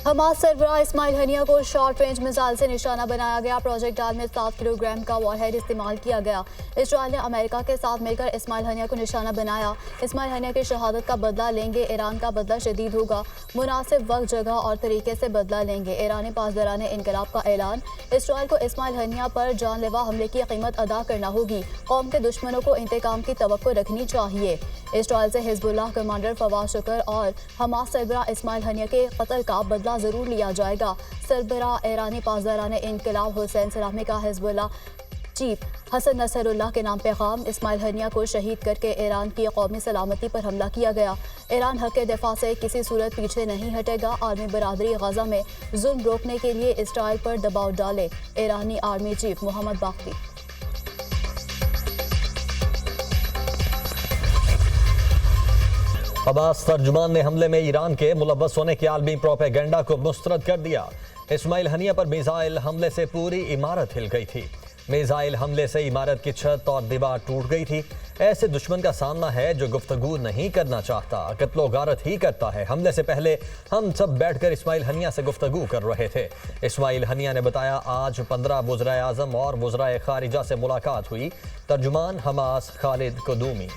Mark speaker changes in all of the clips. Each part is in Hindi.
Speaker 1: हमास सरबराह इस्माइल हनिया को शॉर्ट रेंज मिसाइल से निशाना बनाया गया। प्रोजेक्ट डाल में 7 किलोग्राम का वॉरहेड इस्तेमाल किया गया। इसराइल ने अमेरिका के साथ मिलकर इस्माइल हनिया को निशाना बनाया। इस्माइल हनिया की शहादत का बदला लेंगे, ईरान का बदला शदीद होगा। मुनासिब वक्त, जगह और तरीके से बदला लेंगे। ईरानी पासदारान इनकलाब का ऐलान। इसराइल को इस्माइल हनिया पर जानलेवा हमले की कीमत अदा करना होगी। कौम के दुश्मनों को इंतकाम की तवक्को रखनी चाहिए। इसराइल से हिजबुल्लाह कमांडर फवाद शुक्र और हमास सरबराह इस्माइल हनिया के कत्ल का बदला जरूर लिया जाएगा। सरबराह ईरानी पासदारान इनकलाब हुसैन सलामी का हिजबुल्लाह चीफ हसन नसरुल्लाह के नाम पैगाम। इस्माइल हनिया को शहीद करके ईरान की कौमी सलामती पर हमला किया गया। ईरान हक के दिफा से किसी सूरत पीछे नहीं हटेगा। आर्मी बरादरी गजा में जुल्म रोकने के लिए इसराइल पर दबाव डाले। ईरानी आर्मी चीफ मोहम्मद बाकरी।
Speaker 2: अब्बास तर्जुमान ने हमले में ईरान के मुलव्वस होने के आलमी प्रोपेगेंडा को मुस्तरद कर दिया। इस्माइल हनिया पर मिसाइल हमले से पूरी इमारत हिल गई थी। मिसाइल हमले से इमारत की छत और दीवार टूट गई थी। ऐसे दुश्मन का सामना है जो गुफ्तगू नहीं करना चाहता, कत्लो गारत ही करता है। हमले से पहले हम सब बैठकर इस्माइल हनिया से गुफ्तगू कर रहे थे। इस्माइल हनिया ने बताया, आज 15 वज़राए आज़म और वज़राए खारिजा से मुलाकात हुई। तर्जुमान हमास खालिद कुदूमी।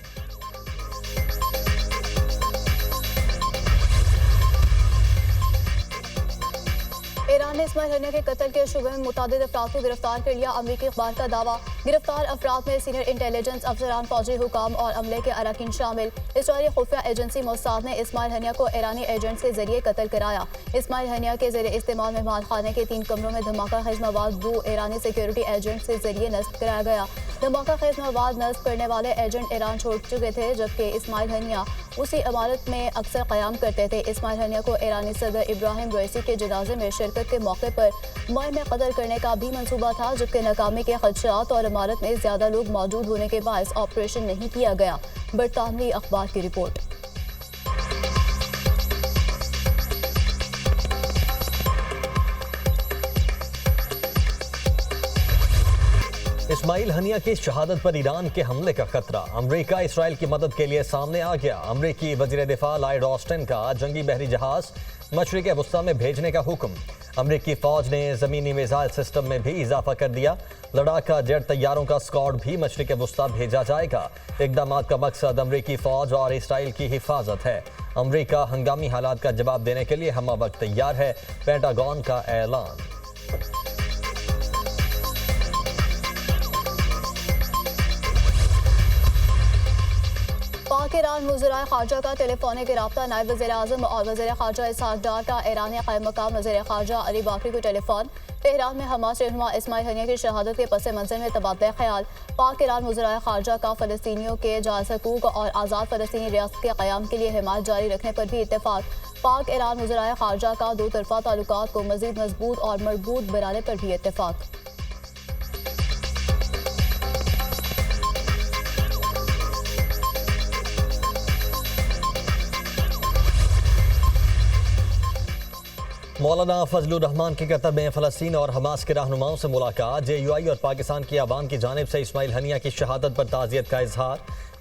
Speaker 1: ईरान ने इस्माइल हनिया के कत्ल के शुबे में मुतादिद अफराद को गिरफ्तार कर लिया। अमरीकी अखबार का दावा। गिरफ्तार अफराद में सीनियर इंटेलिजेंस अफसरान, फौजी हुकाम और अमले के अरकान शामिल। इसराइली खुफिया एजेंसी मोसाद ने इस्माइल हनिया को ईरानी एजेंट्स के जरिए कत्ल कराया। इस्माइल हनिया के जरिए इस्तेमाल मेहमान खाने के 3 कमरों में धमाका खेज मवाद 2 ईरानी सिक्योरिटी एजेंट्स के जरिए नस्ब कराया गया। धमाका खेज मवाद नस्ब करने वाले एजेंट ईरान छोड़ चुके थे, जबकि इस्माइल हनिया उसी इमारत में अक्सर क़याम करते थे। इस्माइल हनिया को ईरानी सदर इब्राहिम रईसी के जनाजे में शिरकत के मौके पर मई में कत्ल करने का भी मंसूबा था, जबकि नाकामी के खदशात और इमारत में ज्यादा लोग मौजूद होने के बायस ऑपरेशन नहीं किया गया। बरतानवी अखबार की रिपोर्ट।
Speaker 2: इस्माइल हनिया की शहादत पर ईरान के हमले का खतरा। अमरीका इसराइल की मदद के लिए सामने आ गया। अमरीकी वजीर दिफा लॉयड ऑस्टिन का जंगी बहरी जहाज मशरिक़ वुस्ता में भेजने का हुक्म। अमरीकी फौज ने जमीनी मिसाइल सिस्टम में भी इजाफा कर दिया। लड़ाका जेट तैयारों का स्क्वाड भी मशरिक़ वुस्ता भेजा जाएगा। इक़दाम का मकसद अमरीकी फौज और इसराइल की हिफाजत है। अमरीका हंगामी हालात का जवाब देने के लिए हमा वक्त तैयार है। पेंटागन का ऐलान।
Speaker 1: पाक ईरान वज़राए ख़ारजा का टेलीफोनिक राब्ता। नायब वज़ीर आज़म और वज़ीर ख़ारजा इसहाक़ डार का ईरानी क़ायम मक़ाम वज़ीर ख़ारजा अली बाकरी को टेलीफोन। तेहरान में हमास रहनुमा इस्माइल हनिया की शहादत के पस मंज़र में तबादला ख्याल। पाक ईरान वज़राए ख़ारजा का फ़लस्तीनियों के जायज़ हकूक़ और आज़ाद फ़लस्तीनी रियासत के क़याम के लिए हिमायत जारी रखने पर भी इत्तेफ़ाक़। पाक ईरान वज़राए ख़ारजा का 2 तरफ़ा ताल्लुकात को मज़ीद मज़बूत और मरबूत बनाने पर भी इत्तेफ़ाक़।
Speaker 2: मौलाना फजलुर रहमान की कतर में फ़लस्तीन और हमास के रहनुमाओं से मुलाकात। JUI और पाकिस्तान की आवाम की जानिब से इस्माइल हनिया की शहादत पर ताज़ियत का इजहार।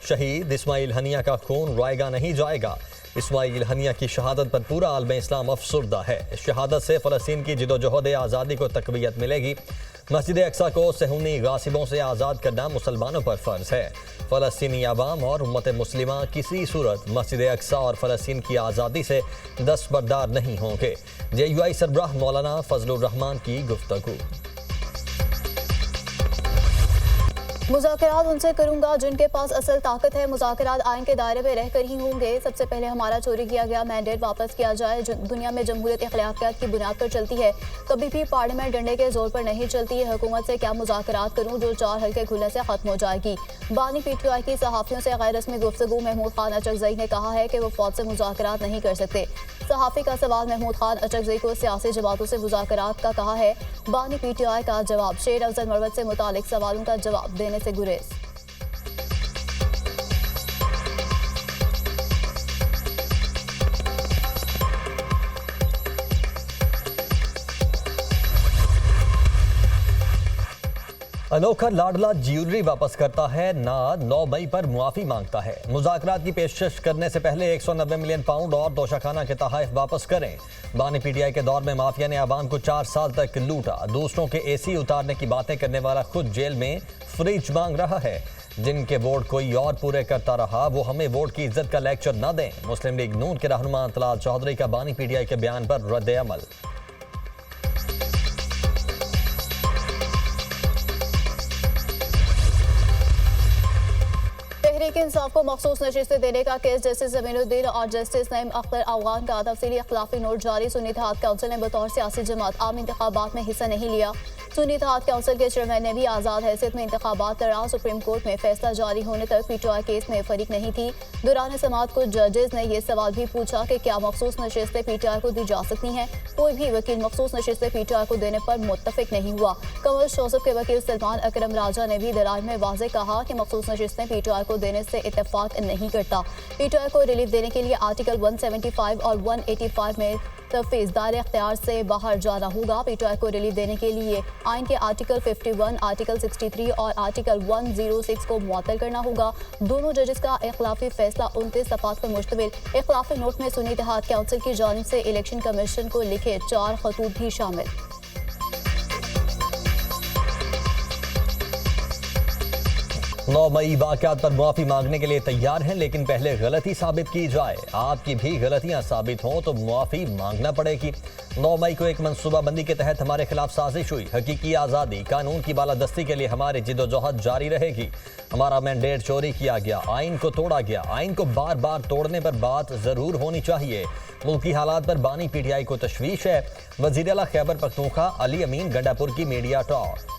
Speaker 2: शहीद इस्माइल हनिया का खून रोएगा नहीं जाएगा। इस्माइल हनिया की शहादत पर पूरा आलम इस्लाम अफसुर्दा है। इस शहादत से फ़लस्तीन की जिदोजहद आज़ादी को तक़वियत मिलेगी। मस्जिद अक्सा को सहूनी गासिबों से आज़ाद करना मुसलमानों पर फ़र्ज़ है। फ़लस्तीनी आवाम और उम्मत मुस्लिमा किसी सूरत मस्जिद अक्सा और फ़लस्तीन की आज़ादी से दस्तबरदार नहीं होंगे। JUI सरबराह मौलाना फजलुर रहमान की गुफ्तगू।
Speaker 1: मुज़ाकरात उनसे करूंगा जिनके पास असल ताकत है। मुज़ाकरात आइन के दायरे में रहकर ही होंगे। सबसे पहले हमारा चोरी किया गया मैंडेट वापस किया जाए। दुनिया में जमहूरियत अखलाकियात की बुनियाद पर चलती है, कभी भी पार्लियामेंट डंडे के जोर पर नहीं चलती है। हुकूमत से क्या मुज़ाकरात करूं जो 4 हल्के खुलने से खत्म हो जाएगी। बानी PTI की सहाफ़ियों से गैर रस्मी गुफ्तगू। महमूद खान अचकज़ई ने कहा है कि वो फौज से मुज़ाकरात नहीं कर सकते। सहाफ़ी का सवाल। महमूद खान अचकज़ई को सियासी जमातों से मुज़ाकरात का कहा है। बानी PTI का जवाब। शेर अफजल मरवत से मुतालिक सवालों का जवाब देने से गुरेज।
Speaker 2: अनोखा लाडला ज्वेलरी वापस करता है, नाद 9 मई पर मुआफी मांगता है। मुज़ाकरात की पेशकश करने से पहले 190 मिलियन पाउंड और तोशाखाना के तहफ़ वापस करें। बानी पीटीआई के दौर में माफिया ने आवाम को 4 साल तक लूटा। दूसरों के एसी उतारने की बातें करने वाला खुद जेल में फ्रिज मांग रहा है। जिनके वोट कोई और पूरे करता रहा, वो हमें वोट की इज्जत का लेक्चर न दें। मुस्लिम लीग नून के रहनुमा तलाल चौधरी का बानी पीटीआई के बयान पर रद्द अमल।
Speaker 1: तहरीक इंसाफ को मखसूस नशिस्तें देने का केस जस्टिस जमीनुद्दीन और जस्टिस नईम अख्तर अफगान का तफसीली इख्लाफी नोट जारी। सुन्नी इत्तेहाद काउंसिल ने बतौर सियासी जमात आम इंतखाबात में हिस्सा नहीं लिया। सुन्नी इत्तेहाद काउंसिल के चेयरमैन ने भी आज़ाद हैसियत में इंतखाबात दौरान सुप्रीम कोर्ट में फैसला जारी होने तक पीटीआई केस में फरीक नहीं थी। दौरान समाअत कुछ जजेस ने यह सवाल भी पूछा कि क्या मखसूस नशिस्तें पीटीआई को दी जा सकती हैं। कोई भी वकील मखसूस नशिस्तें पीटीआई को देने पर मुत्तफिक नहीं हुआ। कमल जोसेफ के वकील सलमान अकरम राजा ने भी दलाइल में वाज़ेह कहा कि मखसूस नशिस्तें पीटीआई को देने से इत्तेफाक नहीं करता। पीटीआई को रिलीफ देने के लिए आर्टिकल 175 और 185 में तफवीज़ दायरे इख्तियार से बाहर जाना होगा। पीटीआई को रिलीफ देने के लिए आइन के आर्टिकल 51, आर्टिकल 63 और आर्टिकल 106 को मुअत्तल करना होगा। दोनों जजेस का इख्लाफी फैसला 29 सफ़ात पर मुश्तमिल इख्लाफी नोट में सुन्नी इत्तेहाद काउंसिल की जानिब से इलेक्शन कमीशन को लिखे 4 खतूत भी शामिल।
Speaker 2: 9 मई वाक़यात पर मुआफ़ी मांगने के लिए तैयार हैं, लेकिन पहले गलती साबित की जाए। आपकी भी गलतियां साबित हों तो मुआफ़ी मांगना पड़ेगी। 9 मई को एक मनसूबाबंदी के तहत हमारे खिलाफ साजिश हुई। हकीकी आज़ादी, कानून की बालादस्ती के लिए हमारी जिद्दोजहद जारी रहेगी। हमारा मैंडेट चोरी किया गया, आइन को तोड़ा गया। आइन को बार बार तोड़ने पर बात ज़रूर होनी चाहिए। मुल्की हालात पर बानी पीटीआई को तशवीश है। वज़ीर आला खैबर पख्तूनख्वा अली अमीन गंडापुर की मीडिया टॉक।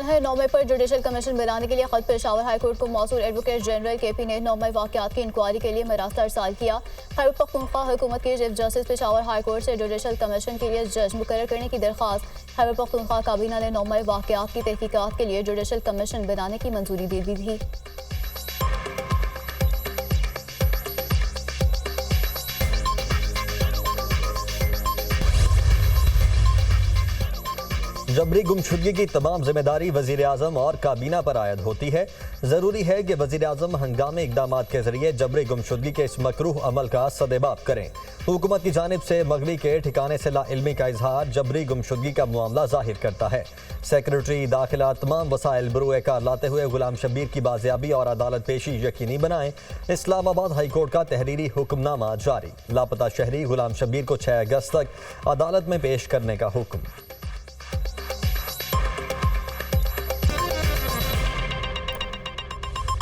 Speaker 1: है 9 मई पर जुडिशल कमीशन बनाने के लिए खत पेशावर हाई कोर्ट को मौसूल एडवोकेट जनरल केपी ने 9 मई वाक़यात की इंक्वायरी के लिए मरासत अरसाल किया। खैबर पख्तूनख्वा हुकूमत के chief justice Peshawar high court से जुडिशल कमीशन के लिए जज मुकर्रर करने की दरख्वास्त खैबर पख्तूनख्वा काबीना ने 9 मई वाक़यात की तहकीकात के लिए जुडिशल कमीशन बनाने की मंजूरी दे दी थी।
Speaker 2: जबरी गुमशुदगी की तमाम जिम्मेदारी वज़ीर आज़म और काबीना पर आयद होती है। ज़रूरी है कि वज़ीर आज़म हंगामी इक़दाम के ज़रिए जबरी गुमशुदगी के इस मकरूह अमल का सदेबाब करें। हुकूमत की जानिब से मगवी के ठिकाने से लाइल्मी का इजहार जबरी गुमशुदगी का मामला ज़ाहिर करता है। सेक्रेटरी दाखिला तमाम वसाइल बरूए कार लाते हुए गुलाम शब्बीर की बाजियाबी और अदालत पेशी यकीनी बनाएं। इस्लामाबाद हाई कोर्ट का तहरीरी हुक्मनामा जारी। लापता शहरी गुलाम शब्बीर को 6 अगस्त तक अदालत में पेश करने का हुक्म।